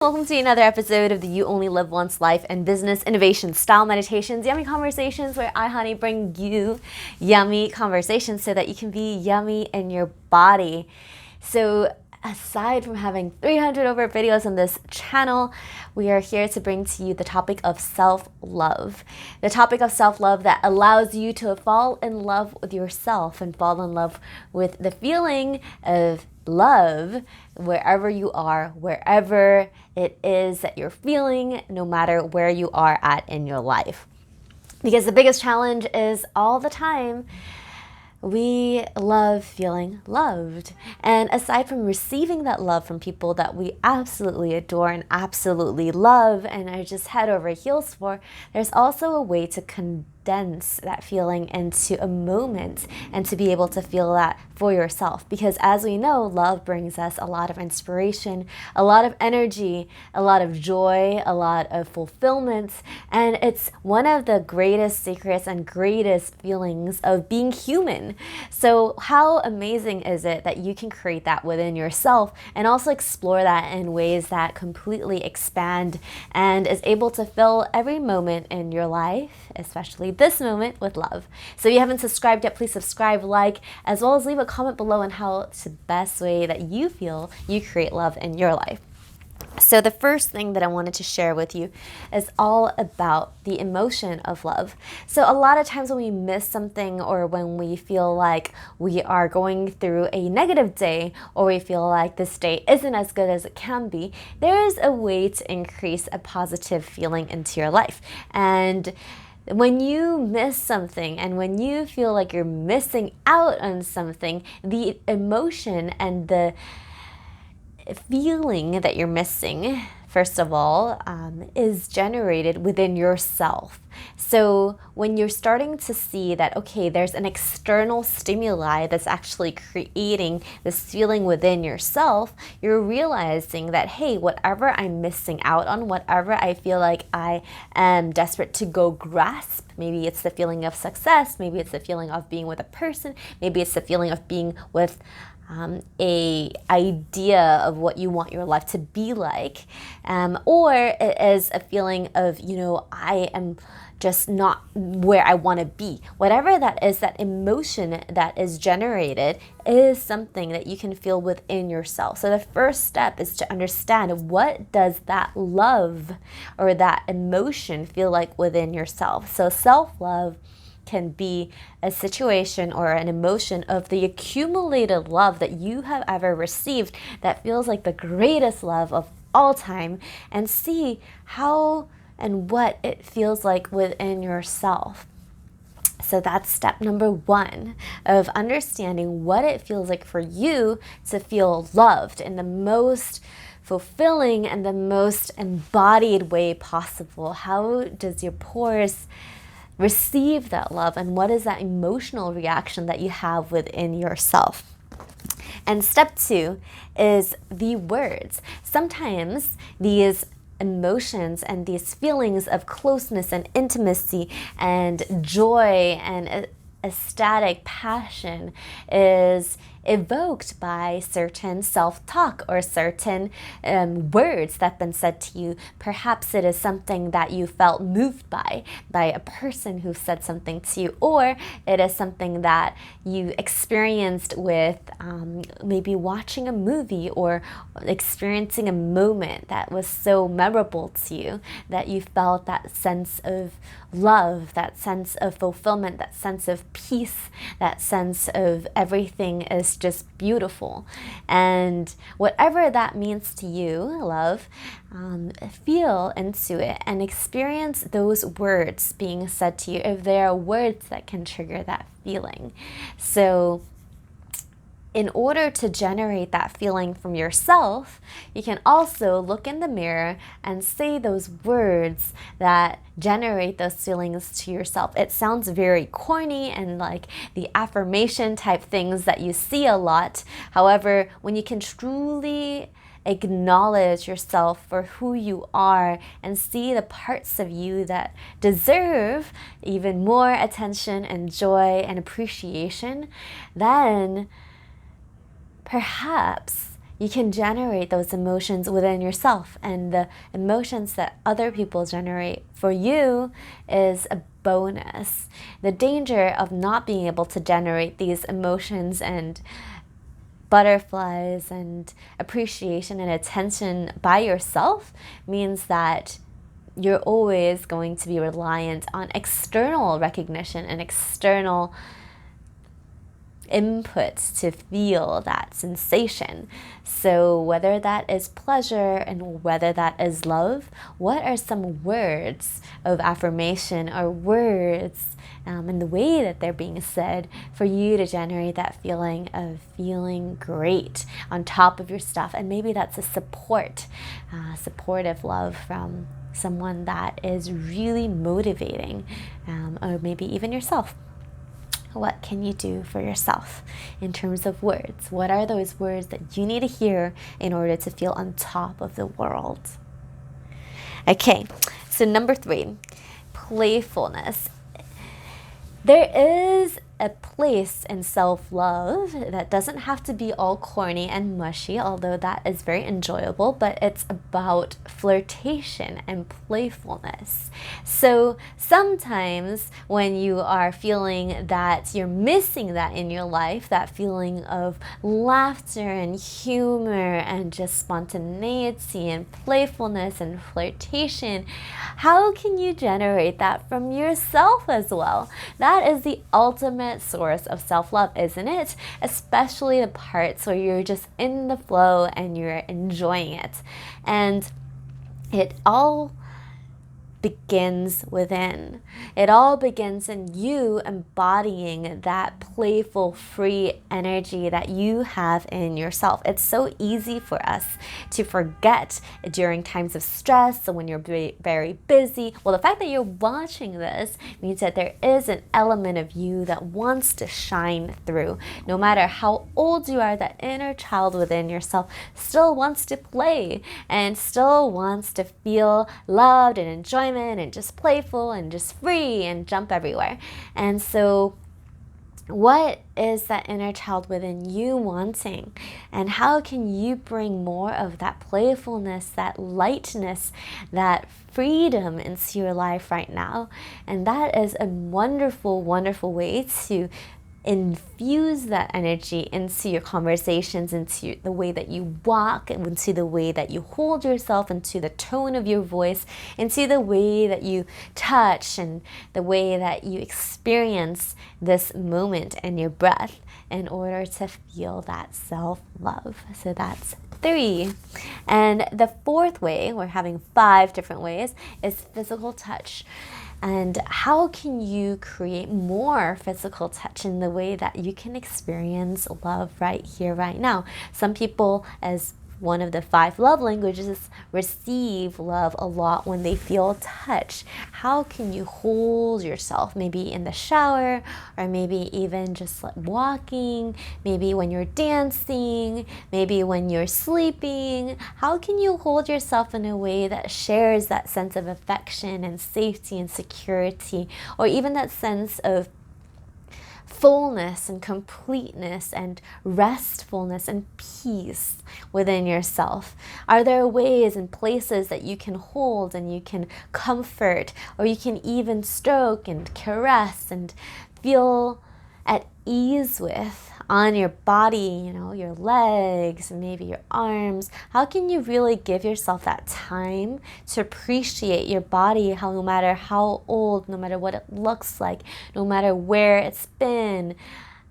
Welcome to another episode of the You Only Live Once Life and Business Innovation Style Meditations, Yummy Conversations, where I, Honey, bring you yummy conversations so that you can be yummy in your body. So aside from having 300 over videos on this channel, we are here to bring to you the topic of self-love. The topic of self-love that allows you to fall in love with yourself and fall in love with the feeling of love wherever you are, wherever it is that you're feeling, no matter where you are at in your life. Because the biggest challenge is all the time, we love feeling loved. And aside from receiving that love from people that we absolutely adore and absolutely love and are just head over heels for, there's also a way to condense that feeling into a moment and to be able to feel that for yourself. Because as we know, love brings us a lot of inspiration, a lot of energy, a lot of joy, a lot of fulfillment. And it's one of the greatest secrets and greatest feelings of being human. So how amazing is it that you can create that within yourself and also explore that in ways that completely expand and is able to fill every moment in your life, especially this moment, with love. So if you haven't subscribed yet, please subscribe, like, as well as leave a comment below on how it's the best way that you feel you create love in your life. So the first thing that I wanted to share with you is all about the emotion of love. So a lot of times when we miss something or when we feel like we are going through a negative day or we feel like this day isn't as good as it can be, there is a way to increase a positive feeling into your life. And when you miss something and when you feel like you're missing out on something, the emotion and the feeling that you're missing, first of all, is generated within yourself. So when you're starting to see that, okay, there's an external stimuli that's actually creating this feeling within yourself, you're realizing that, hey, whatever I'm missing out on, whatever I feel like I am desperate to go grasp, maybe it's the feeling of success, maybe it's the feeling of being with a person, maybe it's the feeling of being with a idea of what you want your life to be like, or it is a feeling of, I am just not where I want to be. Whatever that is, that emotion that is generated is something that you can feel within yourself. So the first step is to understand, what does that love or that emotion feel like within yourself? So self-love can be a situation or an emotion of the accumulated love that you have ever received that feels like the greatest love of all time, and see how and what it feels like within yourself. So that's step number one of understanding what it feels like for you to feel loved in the most fulfilling and the most embodied way possible. How does your pores receive that love, and what is that emotional reaction that you have within yourself? And step two is the words. Sometimes these emotions and these feelings of closeness and intimacy and joy and ecstatic passion is evoked by certain self-talk or certain words that have been said to you. Perhaps it is something that you felt moved by a person who said something to you, or it is something that you experienced with maybe watching a movie or experiencing a moment that was so memorable to you that you felt that sense of love, that sense of fulfillment, that sense of peace, that sense of everything is just beautiful. And whatever that means to you, love, feel into it and experience those words being said to you, if there are words that can trigger that feeling. So in order to generate that feeling from yourself, you can also look in the mirror and say those words that generate those feelings to yourself. It sounds very corny and like the affirmation type things that you see a lot. However, when you can truly acknowledge yourself for who you are and see the parts of you that deserve even more attention and joy and appreciation, then perhaps You can generate those emotions within yourself, and the emotions that other people generate for you is a bonus. The danger of not being able to generate these emotions and butterflies and appreciation and attention by yourself means that you're always going to be reliant on external recognition and external input to feel that sensation. So whether that is pleasure and whether that is love, what are some words of affirmation or words and the way that they're being said for you to generate that feeling of feeling great on top of your stuff? And maybe that's a supportive love from someone that is really motivating, or maybe even yourself. What can you do for yourself in terms of words? What are those words that you need to hear in order to feel on top of the world? Okay, so number 3, playfulness. There is a place in self-love that doesn't have to be all corny and mushy, although that is very enjoyable, but it's about flirtation and playfulness. So sometimes when you are feeling that you're missing that in your life, that feeling of laughter and humor and just spontaneity and playfulness and flirtation, how can you generate that from yourself as well? That is the ultimate source of self-love, isn't it? Especially the parts where you're just in the flow and you're enjoying it. And it all begins within. It all begins in you embodying that playful, free energy that you have in yourself. It's so easy for us to forget during times of stress and when you're very busy. Well, the fact that you're watching this means that there is an element of you that wants to shine through. No matter how old you are, that inner child within yourself still wants to play and still wants to feel loved and enjoyment and just playful and just free and jump everywhere. And so what is that inner child within you wanting? And how can you bring more of that playfulness, that lightness, that freedom into your life right now? And that is a wonderful, wonderful way to infuse that energy into your conversations, into the way that you walk, into the way that you hold yourself, into the tone of your voice, into the way that you touch and the way that you experience this moment and your breath in order to feel that self-love. So that's 3. And the 4th way, we're having 5 different ways, is physical touch. And how can you create more physical touch in the way that you can experience love right here, right now? Some people, as one of the 5 love languages, receive love a lot when they feel touch. How can you hold yourself, maybe in the shower, or maybe even just like walking, maybe when you're dancing, maybe when you're sleeping? How can you hold yourself in a way that shares that sense of affection and safety and security, or even that sense of fullness and completeness and restfulness and peace within yourself? Are there ways and places that you can hold and you can comfort, or you can even stroke and caress and feel at ease with on your body, you know, your legs and maybe your arms? How can you really give yourself that time to appreciate your body, how no matter how old, no matter what it looks like, no matter where it's been,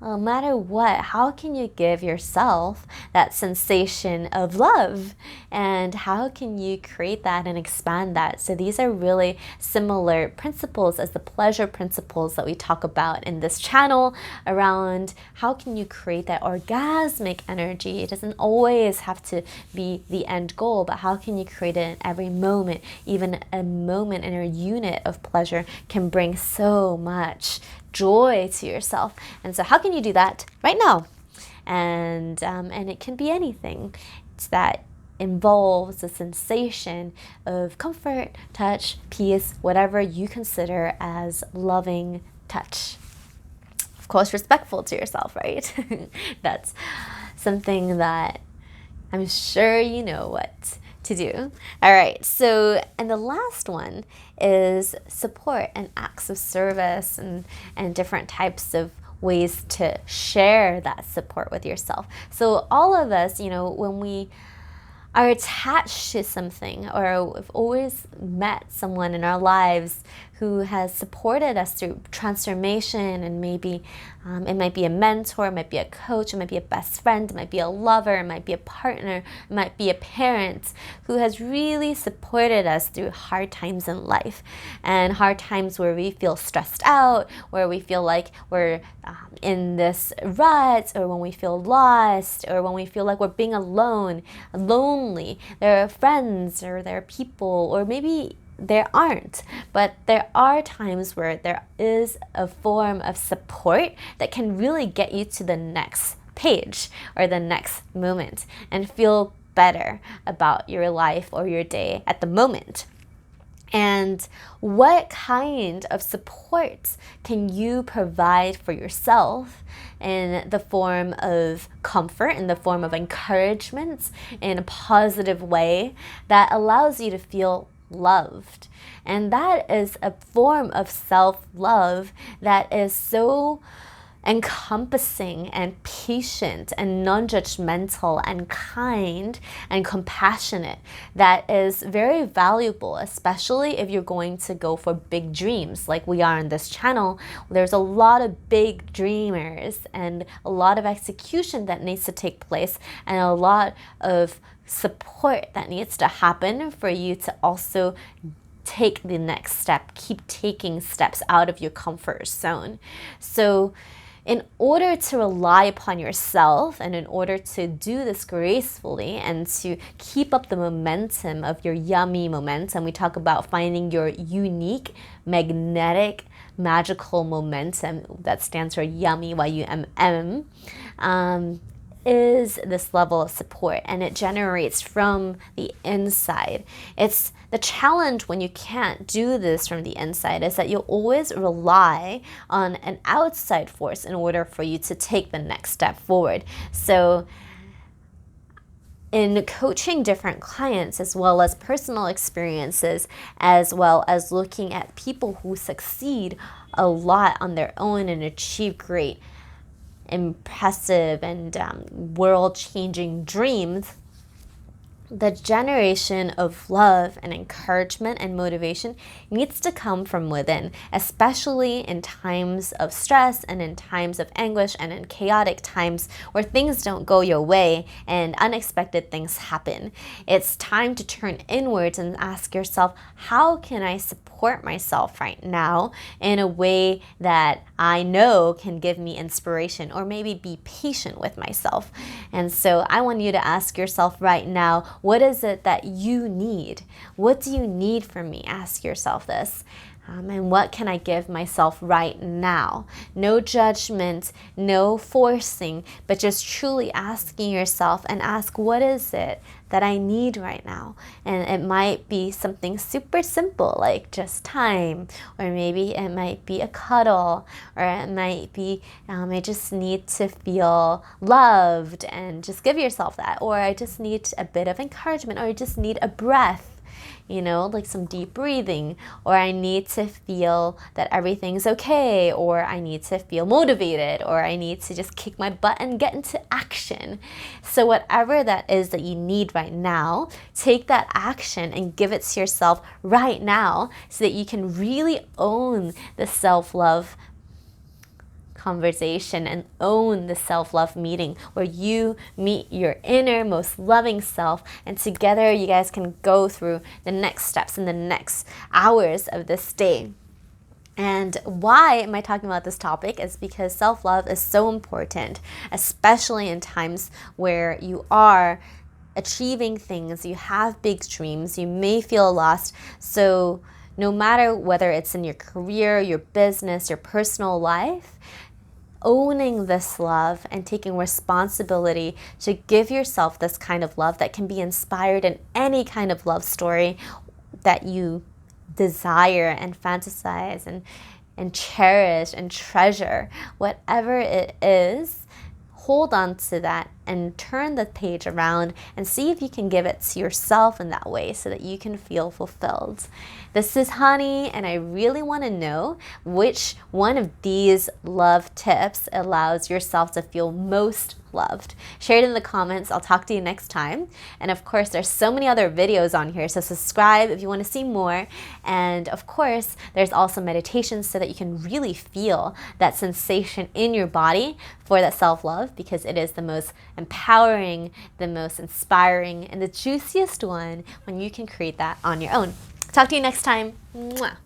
no matter what, how can you give yourself that sensation of love? And how can you create that and expand that? So these are really similar principles as the pleasure principles that we talk about in this channel around how can you create that orgasmic energy. It doesn't always have to be the end goal, but how can you create it in every moment? Even a moment in a unit of pleasure can bring so much joy to yourself. And so how can you do that right now? And it can be anything that involves a sensation of comfort, touch, peace, whatever you consider as loving touch. Of course, respectful to yourself, right? That's something that I'm sure you know what to do. All right, so, and the last one is support and acts of service and different types of ways to share that support with yourself. So all of us, when we are attached to something, or we've always met someone in our lives who has supported us through transformation, and maybe it might be a mentor, it might be a coach, it might be a best friend, it might be a lover, it might be a partner, it might be a parent who has really supported us through hard times in life, and hard times where we feel stressed out, where we feel like we're in this rut, or when we feel lost, or when we feel like we're being alone, lonely. There are friends, or there are people, or maybe there aren't, but there are times where there is a form of support that can really get you to the next page or the next moment and feel better about your life or your day at the moment. And what kind of support can you provide for yourself in the form of comfort, in the form of encouragement, in a positive way that allows you to feel loved? And that is a form of self-love that is so encompassing and patient and non-judgmental and kind and compassionate, that is very valuable, especially if you're going to go for big dreams like we are on this channel. There's a lot of big dreamers and a lot of execution that needs to take place, and a lot of support that needs to happen for you to also take the next step, keep taking steps out of your comfort zone. So in order to rely upon yourself, and in order to do this gracefully and to keep up the momentum of your yummy momentum, we talk about finding your unique, magnetic, magical momentum. That stands for yummy, Y-U-M-M. Is this level of support, and it generates from the inside. It's the challenge when you can't do this from the inside, is that you'll always rely on an outside force in order for you to take the next step forward. So in coaching different clients, as well as personal experiences, as well as looking at people who succeed a lot on their own and achieve great, impressive, and world-changing dreams, the generation of love and encouragement and motivation needs to come from within, especially in times of stress and in times of anguish and in chaotic times where things don't go your way and unexpected things happen. It's time to turn inwards and ask yourself, how can I support myself right now in a way that I know can give me inspiration, or maybe be patient with myself? And so I want you to ask yourself right now, what is it that you need? What do you need from me? Ask yourself this. And what can I give myself right now? No judgment, no forcing, but just truly asking yourself, and ask, what is it that I need right now? And it might be something super simple, like just time, or maybe it might be a cuddle, or it might be I just need to feel loved, and just give yourself that. Or I just need a bit of encouragement, or I just need a breath, like some deep breathing, or I need to feel that everything's okay, or I need to feel motivated, or I need to just kick my butt and get into action. So whatever that is that you need right now, take that action and give it to yourself right now, so that you can really own the self-love conversation and own the self-love meeting, where you meet your inner most loving self, and together you guys can go through the next steps in the next hours of this day. And why am I talking about this topic is because self-love is so important, especially in times where you are achieving things, you have big dreams, you may feel lost. So no matter whether it's in your career, your business, your personal life, owning this love and taking responsibility to give yourself this kind of love that can be inspired in any kind of love story that you desire and fantasize and cherish and treasure. Whatever it is, hold on to that and turn the page around and see if you can give it to yourself in that way so that you can feel fulfilled. This is Hani, and I really want to know which one of these love tips allows yourself to feel most loved. Share it in the comments. I'll talk to you next time. And of course, there's so many other videos on here, so subscribe if you want to see more. And of course, there's also meditations so that you can really feel that sensation in your body for that self-love, because it is the most empowering, the most inspiring, and the juiciest one when you can create that on your own. Talk to you next time. Mwah.